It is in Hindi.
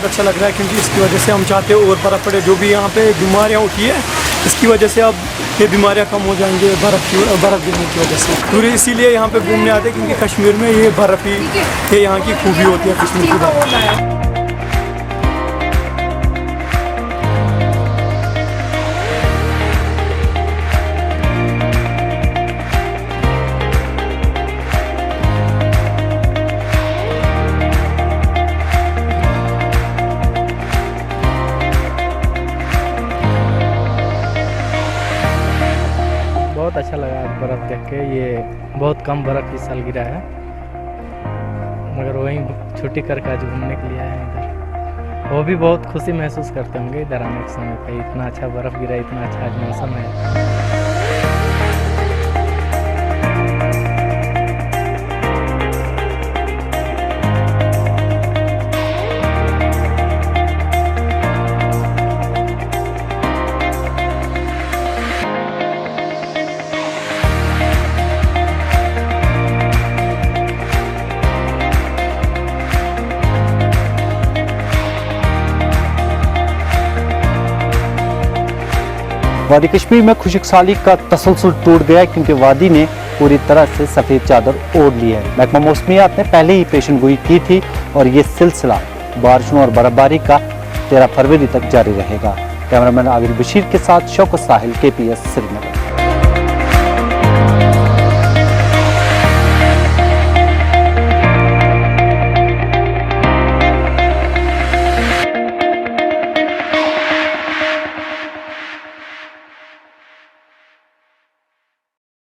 अच्छा लग रहा है, क्योंकि इसकी वजह से हम चाहते हैं और बर्फ़ पड़े। जो भी यहाँ पे बीमारियाँ उठी है, इसकी वजह से अब ये बीमारियाँ कम हो जाएंगे बर्फ़ गिरने की वजह से। पूरे इसीलिए यहाँ पे घूमने आते हैं, क्योंकि कश्मीर में ये बर्फ़ ही ये यहाँ की खूबी होती है, कश्मीर की बर्फ़। बहुत अच्छा लगा आज बर्फ़ देख के। ये बहुत कम बर्फ़ इस साल गिरा है, मगर वहीं छुट्टी करके आज घूमने के लिए आए हैं इधर। वो भी बहुत खुशी महसूस करते होंगे इधर आने के समय पे, इतना अच्छा बर्फ़ गिरा, इतना अच्छा आज मौसम है। वादी कश्मीर में खुशहाली का तसलसल टूट गया है, क्योंकि वादी ने पूरी तरह से सफ़ेद चादर ओढ़ ली है। महकमा मौसमियात ने पहले ही पेशन गोई की थी और ये सिलसिला बारिशों और बर्फबारी का 13 फरवरी तक जारी रहेगा। कैमरामैन आबिर बशीर के साथ शौकत साहिल, KPS श्रीनगर।